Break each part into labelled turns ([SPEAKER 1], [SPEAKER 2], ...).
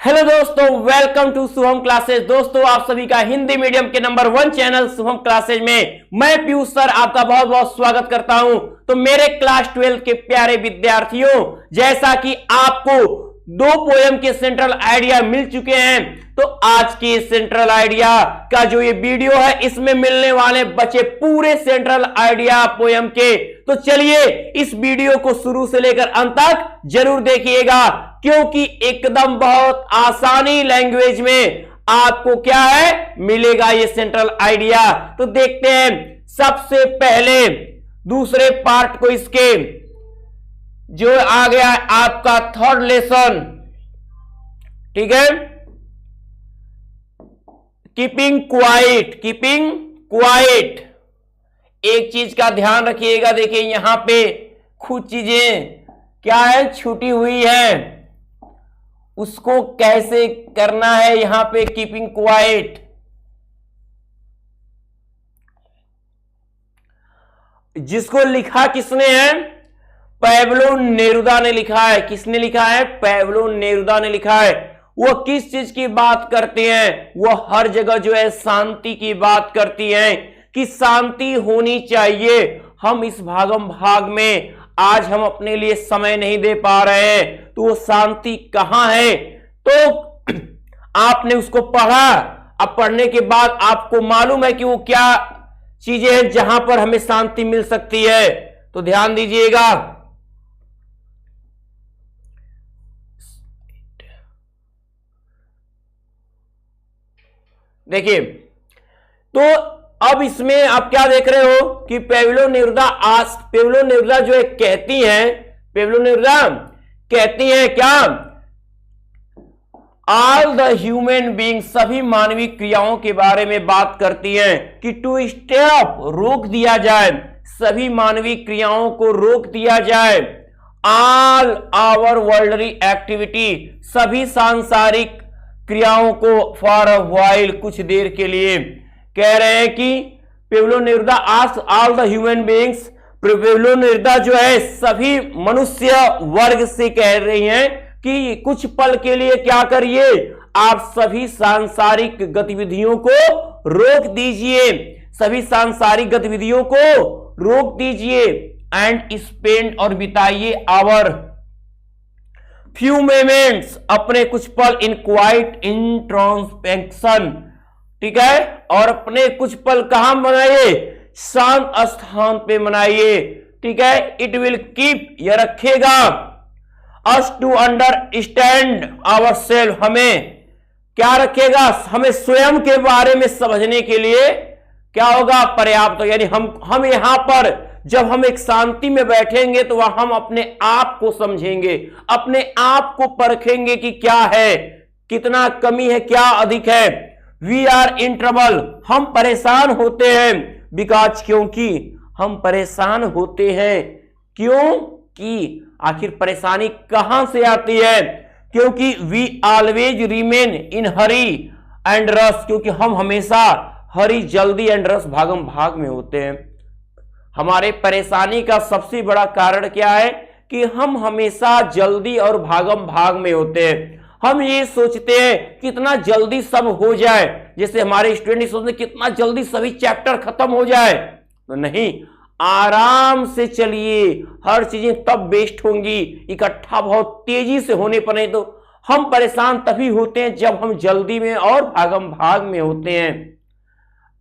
[SPEAKER 1] Hello दोस्तों, welcome to Shubham classes. दोस्तों, आप सभी का हिंदी मीडियम के नंबर 1 चैनल शुभम क्लासेज में मैं पीयूष सर आपका बहुत बहुत स्वागत करता हूं। तो मेरे क्लास 12 के प्यारे विद्यार्थियों, जैसा कि आपको 2 पोयम के सेंट्रल आइडिया मिल चुके हैं, तो आज की सेंट्रल आइडिया का जो ये वीडियो है, इसमें मिलने वाले बचे पूरे सेंट्रल आइडिया पोयम के। तो चलिए इस वीडियो को शुरू से लेकर अंत तक जरूर देखिएगा, क्योंकि एकदम बहुत आसानी लैंग्वेज में आपको क्या है मिलेगा ये सेंट्रल आइडिया। तो देखते हैं सबसे पहले दूसरे पार्ट को, इसके जो आ गया है आपका थर्ड लेसन, ठीक है, कीपिंग क्वाइट। कीपिंग क्वाइट, एक चीज का ध्यान रखिएगा, देखिए यहां पे कुछ चीजें क्या है छूटी हुई है, उसको कैसे करना है यहां पे कीपिंग क्वाइट। जिसको लिखा किसने है? पैब्लो नेरुदा ने लिखा है। किसने लिखा है? पैब्लो नेरुदा ने लिखा है। वो किस चीज की बात करते हैं? वो हर जगह जो है शांति की बात करती हैं कि शांति होनी चाहिए। हम इस भागम भाग में आज हम अपने लिए समय नहीं दे पा रहे हैं, तो वो शांति कहां है? तो आपने उसको पढ़ा, अब पढ़ने के बाद आपको मालूम है कि वो क्या चीजें हैं जहां पर हमें शांति मिल सकती है। तो ध्यान दीजिएगा, देखिए तो अब इसमें आप क्या देख रहे हो कि पैब्लो नेरुदा जो है कहती हैं, पैब्लो नेरुदा कहती हैं क्या? ऑल द ह्यूमन बीइंग, सभी मानवीय क्रियाओं के बारे में बात करती हैं कि टू स्टॉप, रोक दिया जाए, सभी मानवीय क्रियाओं को रोक दिया जाए। ऑल आवर वर्ल्डली एक्टिविटी, सभी सांसारिक क्रियाओं को फॉर अ व्हाइल, कुछ देर के लिए। कह रहे हैं कि Pablo Neruda ask all the human beings, Pablo Neruda जो है सभी मनुष्य वर्ग से कह रही हैं कि कुछ पल के लिए क्या करिए, आप सभी सांसारिक गतिविधियों को रोक दीजिए, सभी सांसारिक गतिविधियों को रोक दीजिए। एंड स्पेंड, और बिताइए आवर फ्यू मोमेंट्स, अपने कुछ पल इन क्वाइट इंट्रोस्पेक्शन, ठीक है, और अपने कुछ पल कहां मनाइए? शांत स्थान पे मनाइए, ठीक है। इट विल कीप, यह रखेगा, us to understand our self, हमें क्या रखेगा? हमें स्वयं के बारे में समझने के लिए क्या होगा? पर्याप्त। यानी हम यहां पर जब हम एक शांति में बैठेंगे तो वह हम अपने आप को समझेंगे, अपने आप को परखेंगे कि क्या है, कितना कमी है, क्या अधिक है। वी आर इन ट्रबल, हम परेशान होते हैं, बिकॉज, क्योंकि हम परेशान होते हैं। क्यों कि आखिर परेशानी कहां से आती है? क्योंकि we always remain in hurry and rush, क्योंकि हम हमेशा हरी, जल्दी एंड रस, भागम भाग में होते हैं। हमारे परेशानी का सबसे बड़ा कारण क्या है कि हम हमेशा जल्दी और भागम भाग में होते हैं। हम ये सोचते हैं कितना जल्दी सब हो जाए, जैसे हमारे स्टूडेंट सोचते कितना जल्दी सभी चैप्टर खत्म हो जाए। तो नहीं, आराम से चलिए, हर चीजें तब बेस्ट होंगी, इकट्ठा बहुत तेजी से होने पर नहीं। तो हम परेशान तभी होते हैं जब हम जल्दी में और भागम भाग में होते हैं।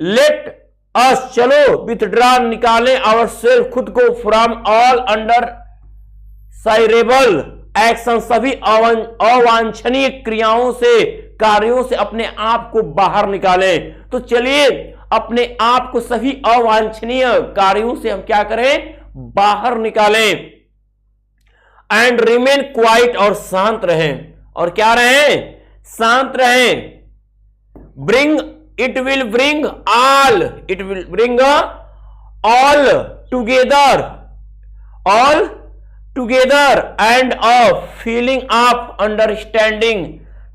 [SPEAKER 1] लेट अस, चलो, विथड्रॉ, निकालें, आवर सेल्फ, खुद को, फ्रॉम ऑल अंडर साइरेबल एक्शन, सभी अवांछनीय क्रियाओं से, कार्यों से अपने आप को बाहर निकालें। तो चलिए अपने आप को सभी अवांछनीय कार्यों से हम क्या करें? बाहर निकालें। एंड रिमेन क्वाइट, और शांत रहें। और क्या रहें? शांत रहें। Bring, it will bring all, it will bring all together, all together end of feeling of understanding,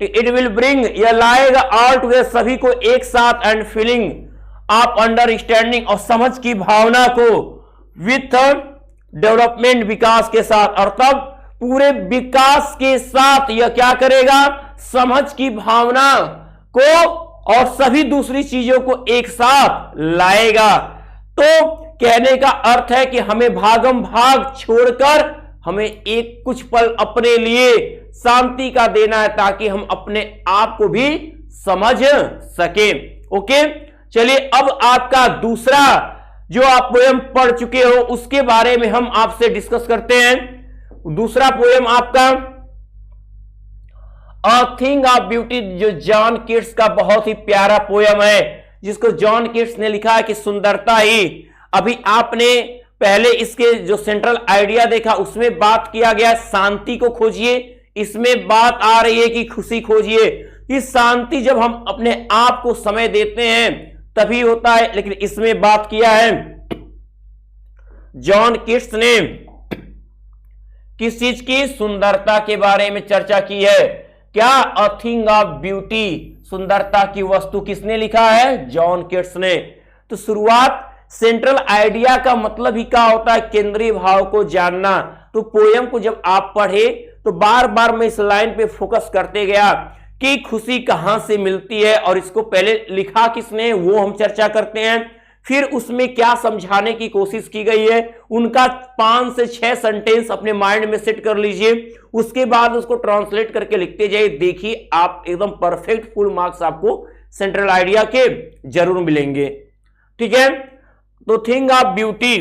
[SPEAKER 1] it will bring, यह लाएगा ऑल टुगेदर, सभी को एक साथ, एंड फीलिंग ऑफ अंडरस्टैंडिंग, और समझ की भावना को, विथ डेवलपमेंट, विकास के साथ, और तब पूरे विकास के साथ यह क्या करेगा? समझ की भावना को और सभी दूसरी चीजों को एक साथ लाएगा। तो कहने का अर्थ है कि हमें भागम भाग छोड़कर हमें एक कुछ पल अपने लिए शांति का देना है, ताकि हम अपने आप को भी समझ सके। ओके, चलिए अब आपका दूसरा जो आप पोएम पढ़ चुके हो उसके बारे में हम आपसे डिस्कस करते हैं। दूसरा पोएम आपका अ थिंग ऑफ ब्यूटी, जो जॉन कीट्स का बहुत ही प्यारा पोएम है, जिसको जॉन कीट्स ने लिखा है कि सुंदरता ही। अभी आपने पहले इसके जो सेंट्रल आइडिया देखा उसमें बात किया गया शांति को खोजिए, इसमें बात आ रही है कि खुशी खोजिए। इस शांति जब हम अपने आप को समय देते हैं तभी होता है, लेकिन इसमें बात किया है जॉन कीट्स ने किस चीज की, सुंदरता के बारे में चर्चा की है। क्या, अ थिंग ऑफ ब्यूटी, सुंदरता की वस्तु किसने लिखा है, जॉन कीट्स ने। तो शुरुआत सेंट्रल आइडिया का मतलब ही क्या होता है, केंद्रीय भाव को जानना। तो पोयम को जब आप पढ़े तो बार बार मैं इस लाइन पे फोकस करते गया कि खुशी कहां से मिलती है, और इसको पहले लिखा किसने वो हम चर्चा करते हैं। फिर उसमें क्या समझाने की कोशिश की गई है, उनका 5 से 6 सेंटेंस अपने माइंड में सेट कर लीजिए, उसके बाद उसको ट्रांसलेट करके लिखते जाइए। देखिए आप एकदम परफेक्ट फुल मार्क्स आपको सेंट्रल आइडिया के जरूर मिलेंगे। ठीक है, तो thing of beauty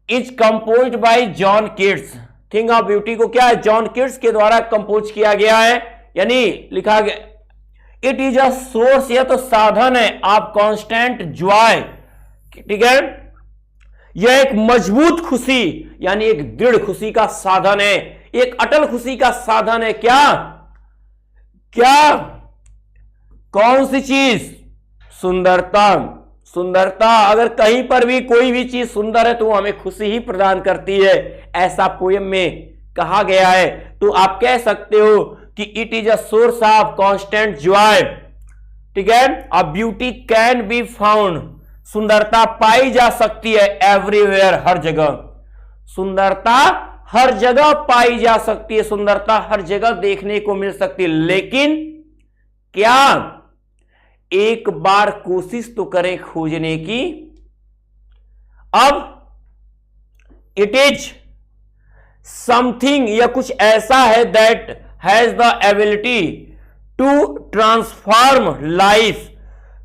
[SPEAKER 1] is composed bye John Keats. Thing of beauty को क्या है, जॉन कीट्स के द्वारा कंपोज किया गया है, यानी लिखा गया। इट इज अ सोर्स, यह तो साधन है ऑफ कांस्टेंट जॉय। ठीक है, यह एक मजबूत खुशी यानी एक दृढ़ खुशी का साधन है, एक अटल खुशी का साधन है। क्या क्या, कौन सी चीज, सुंदरता। सुंदरता, अगर कहीं पर भी कोई भी चीज सुंदर है तो वो हमें खुशी ही प्रदान करती है, ऐसा पोएम में कहा गया है। तो आप कह सकते हो कि it is a source of constant Joy. ठीक है, a beauty can be found, सुंदरता पाई जा सकती है एवरीवेयर, हर जगह। सुंदरता हर जगह पाई जा सकती है, सुंदरता हर जगह देखने को मिल सकती है, लेकिन क्या एक बार कोशिश तो करें खोजने की। अब इट इज समथिंग, या कुछ ऐसा है that has the ability to transform life.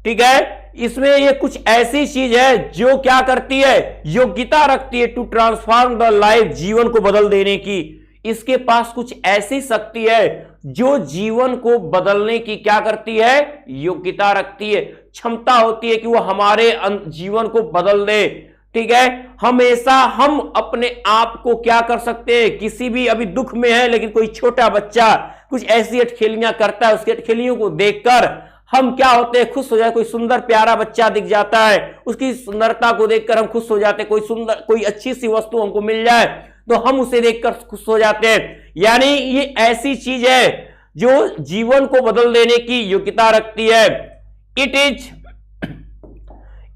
[SPEAKER 1] ठीक है, इसमें ये कुछ ऐसी चीज है जो क्या करती है, योग्यता रखती है टू ट्रांसफॉर्म द लाइफ, जीवन को बदल देने की। इसके पास कुछ ऐसी शक्ति है जो जीवन को बदलने की क्या करती है, योग्यता रखती है, क्षमता होती है कि वो हमारे जीवन को बदल दे। ठीक है, हमेशा हम अपने आप को क्या कर सकते हैं, किसी भी अभी दुख में है लेकिन कोई छोटा बच्चा कुछ ऐसी अटखेलियां करता है, उसकी अटखेलियों को देखकर हम क्या होते हैं, खुश हो जाते। कोई सुंदर प्यारा बच्चा दिख जाता है, उसकी सुंदरता को देखकर हम खुश हो जाते हैं। कोई सुंदर कोई अच्छी सी वस्तु हमको मिल जाए तो हम उसे देखकर खुश हो जाते हैं। यानी ये ऐसी चीज है जो जीवन को बदल देने की योग्यता रखती है।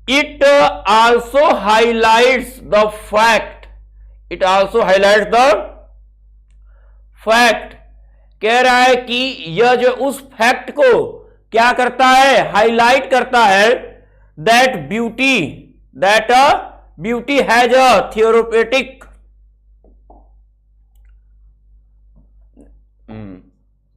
[SPEAKER 1] It also highlights the fact, it also highlights the fact, कह रहा है कि यह जो उस फैक्ट को क्या करता है, हाईलाइट करता है, that beauty has a theoretic.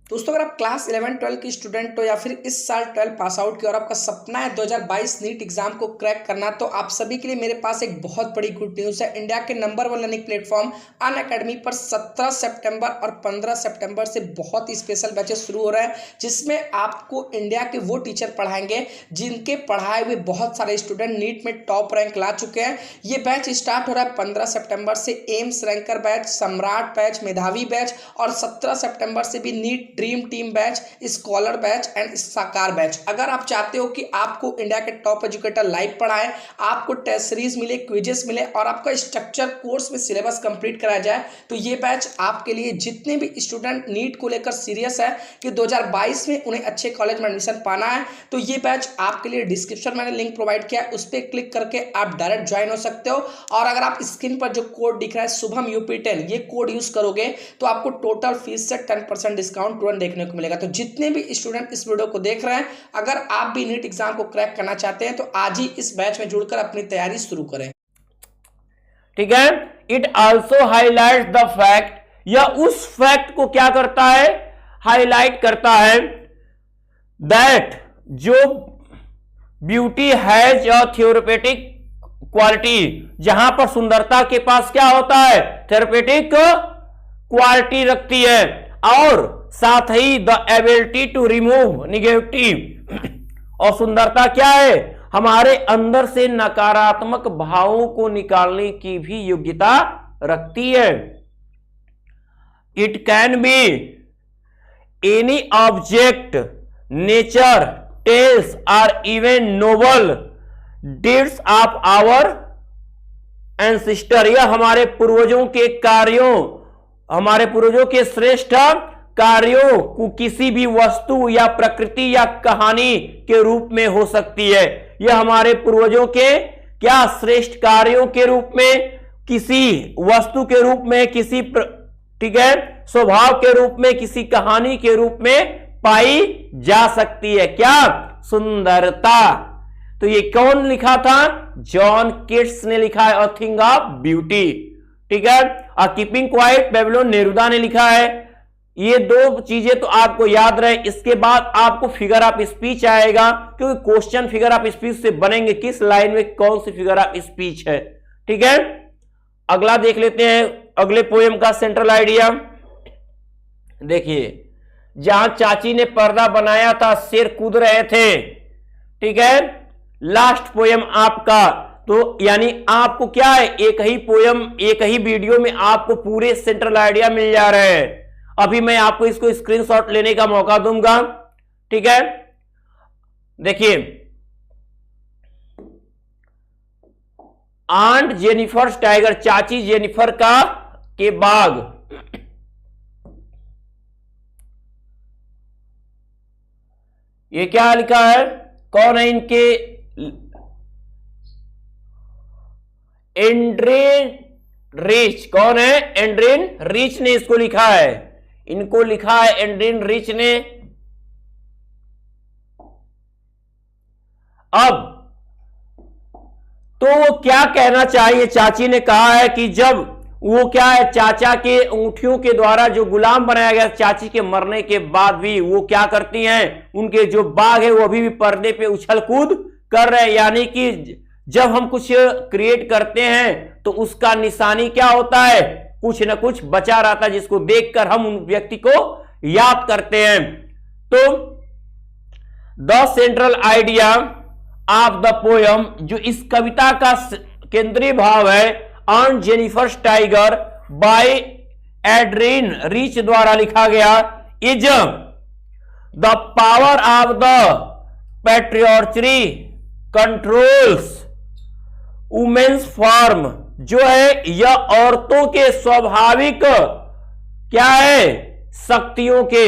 [SPEAKER 2] दोस्तों अगर आप क्लास 11-12 की स्टूडेंट हो या फिर इस साल 12 पास आउट की और आपका सपना है 2022 नीट एग्जाम को क्रैक करना, तो आप सभी के लिए मेरे पास एक बहुत बड़ी गुड न्यूज़ है। इंडिया के नंबर 1 लर्निंग प्लेटफॉर्म अनअकैडमी पर 17 सितंबर और 15 सितंबर से बहुत ही स्पेशल बैचेस शुरू हो रहे हैं, जिसमें आपको इंडिया के वो टीचर पढ़ाएंगे जिनके पढ़ाए हुए बहुत सारे स्टूडेंट नीट में टॉप रैंक ला चुके हैं। ये बैच स्टार्ट हो रहा है 15 सितंबर से, AIIMS ranker batch, Samrat batch, Medhavi batch, और 17 सितंबर से भी NEET dream team batch, scholar batch and Sakar batch. अगर आप चाहते हो कि आपको इंडिया के टॉप एजुकेटर लाइव पढ़ाए, आपको टेस्ट सीरीज मिले, क्विजेस मिले और आपका स्ट्रक्चर कोर्स में सिलेबस कंप्लीट कराया जाए, तो ये बैच आपके लिए। जितने भी स्टूडेंट नीट को लेकर सीरियस है कि 2022 में उन्हें अच्छे कॉलेज में एडमिशन पाना है, तो ये बैच आपके लिए। डिस्क्रिप्शन मैंने लिंक प्रोवाइड किया है, उस पर क्लिक करके आप डायरेक्ट ज्वाइन हो सकते हो। और अगर आप स्क्रीन पर जो कोड दिख रहा है शुभम UP10, ये कोड यूज करोगे तो आपको टोटल फीस से 10% डिस्काउंट 1 देखने को मिलेगा। तो जितने भी स्टूडेंट इस वीडियो को देख रहे हैं, अगर आप भी नीट एग्जाम को क्रैक करना चाहते हैं तो आज ही इस बैच में जुड़कर अपनी तैयारी शुरू करें।
[SPEAKER 1] ठीक है। It also highlight the fact, यह उस फैक्ट को क्या करता है, हाईलाइट करता है, दैट जो beauty has a theoretic quality, जहां पर सुंदरता के पास क्या होता है, थेरेपेटिक क्वालिटी रखती है, और साथ ही the ability to remove negative, और सुंदरता क्या है, हमारे अंदर से नकारात्मक भावों को निकालने की भी योग्यता रखती है। It can be any object, nature, tales और even noble deeds of our ancestor, यह हमारे पूर्वजों के कार्यों, हमारे पूर्वजों के श्रेष्ठ कार्यों को किसी भी वस्तु या प्रकृति या कहानी के रूप में हो सकती है। यह हमारे पूर्वजों के क्या श्रेष्ठ कार्यों के रूप में, किसी वस्तु के रूप में, किसी ठीक है स्वभाव के रूप में, किसी कहानी के रूप में पाई जा सकती है। क्या, सुंदरता। तो ये कौन लिखा था, जॉन किट्स ने लिखा है, अ थिंग ऑफ ब्यूटी। ठीक है। अ कीपिंग क्वाइट बेबीलोन नेरुदा ने लिखा है। ये दो चीजें तो आपको याद रहे। इसके बाद आपको फिगर ऑफ स्पीच आएगा, क्योंकि क्वेश्चन फिगर ऑफ स्पीच से बनेंगे, किस लाइन में कौन सी फिगर ऑफ स्पीच है। ठीक है। अगला देख लेते हैं, अगले पोएम का सेंट्रल आइडिया देखिए। जहां चाची ने पर्दा बनाया था, शेर कूद रहे थे। ठीक है। लास्ट पोएम आपका, तो यानी आपको क्या है, एक ही पोएम एक ही वीडियो में आपको पूरे सेंट्रल आइडिया मिल जा रहे हैं। अभी मैं आपको इसको स्क्रीनशॉट लेने का मौका दूंगा। ठीक है। देखिए, आंट जेनिफर टाइगर, चाची जेनिफर का के बाग। ये क्या लिखा है, कौन है इनके, एंड्रेन रिच, कौन है, एंड्रेन रिच ने इसको लिखा है, इनको लिखा है एंड्रेन रिच ने। अब तो वो क्या कहना चाहिए, चाची ने कहा है कि जब वो क्या है, चाचा के अंगूठियों के द्वारा जो गुलाम बनाया गया, चाची के मरने के बाद भी वो क्या करती हैं, उनके जो बाग है वो अभी भी पर्दे पे उछल कूद कर रहे हैं। यानी कि जब हम कुछ क्रिएट करते हैं तो उसका निशानी क्या होता है, कुछ ना कुछ बचा रहता है, जिसको देखकर हम उन व्यक्ति को याद करते हैं। तो the central idea of the poem, जो इस कविता का केंद्रीय भाव है, aunt Jennifer tiger by Adrienne Rich द्वारा लिखा गया, is the power of the patriarchy controls women's form, जो है यह औरतों के स्वाभाविक क्या है, शक्तियों के,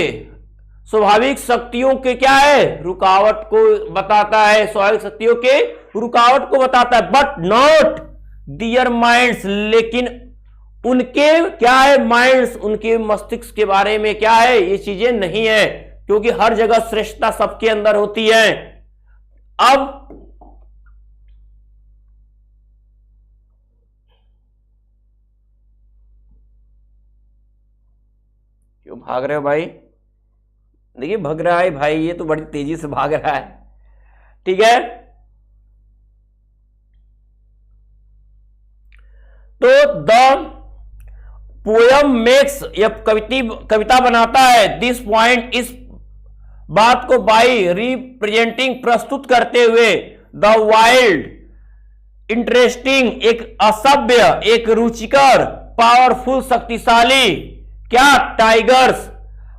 [SPEAKER 1] स्वाभाविक शक्तियों के क्या है, रुकावट को बताता है, स्वाभाविक शक्तियों के रुकावट को बताता है। बट नॉट दियर माइंड्स, लेकिन उनके क्या है, माइंड्स, उनके मस्तिष्क के बारे में क्या है, ये चीजें नहीं है, क्योंकि हर जगह श्रेष्ठता सबके अंदर होती है। अब क्यों भाग रहे हो भाई, देखिए भाग रहा है भाई, ये तो बड़ी तेजी से भाग रहा है। ठीक है। तो द पोयम मेक्स, यह कविता बनाता है, दिस पॉइंट, इस बात को बाई रिप्रेजेंटिंग, प्रस्तुत करते हुए, द वाइल्ड, इंटरेस्टिंग, एक असभ्य, एक रुचिकर, पावरफुल, शक्तिशाली, क्या, टाइगर्स,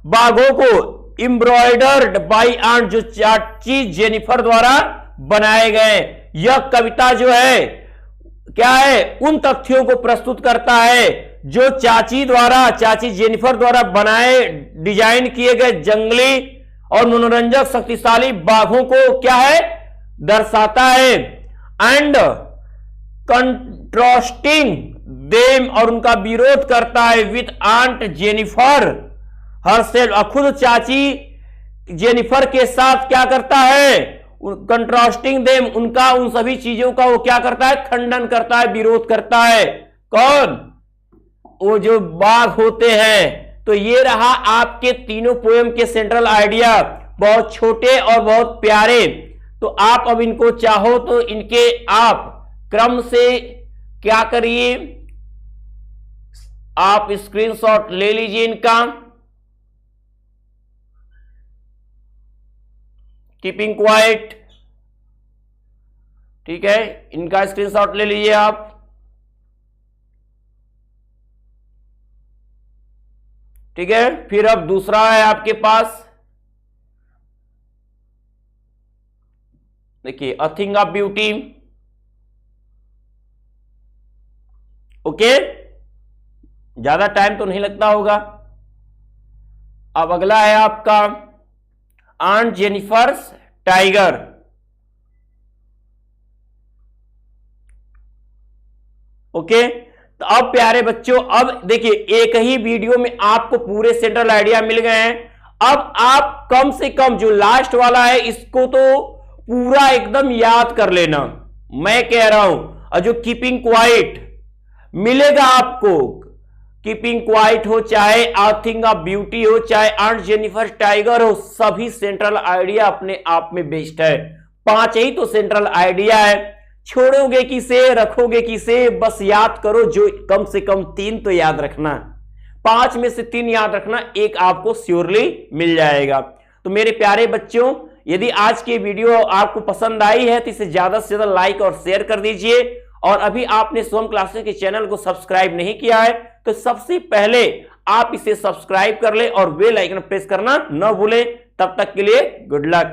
[SPEAKER 1] बाघों को एम्ब्रॉयडर्ड बाई आंट, जो चाची जेनिफर द्वारा बनाए गए। यह कविता जो है क्या है, उन तथ्यों को प्रस्तुत करता है जो चाची जेनिफर द्वारा बनाए, डिजाइन किए गए जंगली और मनोरंजक शक्तिशाली बाघों को क्या है, दर्शाता है। एंड कंट्रास्टिंग देम, और उनका विरोध करता है, विथ आंट जेनिफर, हरसेल्फ, खुद चाची जेनिफर के साथ क्या करता है, कंट्रास्टिंग देम, उनका उन सभी चीजों का वो क्या करता है, खंडन करता है, विरोध करता है। कौन, वो जो बाघ होते हैं। तो ये रहा आपके तीनों पोएम के सेंट्रल आइडिया, बहुत छोटे और बहुत प्यारे। तो आप अब इनको चाहो तो इनके आप क्रम से क्या करिए, आप स्क्रीनशॉट ले लीजिए इनका, कीपिंग क्वाइट, ठीक है, इनका स्क्रीनशॉट ले लीजिए आप। ठीक है, फिर अब दूसरा है आपके पास, देखिए a thing of beauty. Okay, ज्यादा टाइम तो नहीं लगता होगा। अब अगला है आपका आंट जेनिफर्स टाइगर। ओके, तो अब प्यारे बच्चों, अब देखिए एक ही वीडियो में आपको पूरे सेंट्रल आइडिया मिल गए हैं। अब आप कम से कम जो लास्ट वाला है इसको तो पूरा एकदम याद कर लेना, मैं कह रहा हूं। और जो कीपिंग क्वाइट मिलेगा आपको, कीपिंग क्वाइट हो, चाहे आ थिंग ऑफ ब्यूटी हो, चाहे आंट जेनिफर टाइगर हो, सभी सेंट्रल आइडिया अपने आप में बेस्ट है। 5 ही तो सेंट्रल आइडिया है, छोड़ोगे किसे, रखोगे किसे, बस याद करो। जो कम से कम 3 तो याद रखना, 5 में से 3 याद रखना, एक आपको श्योरली मिल जाएगा। तो मेरे प्यारे बच्चों, यदि आज की वीडियो आपको पसंद आई है तो इसे ज्यादा से ज्यादा लाइक और शेयर कर दीजिए। और अभी आपने सोम क्लासेस के चैनल को सब्सक्राइब नहीं किया है तो सबसे पहले आप इसे सब्सक्राइब कर ले और बेल आइकन प्रेस करना न भूलें। तब तक के लिए गुड लक।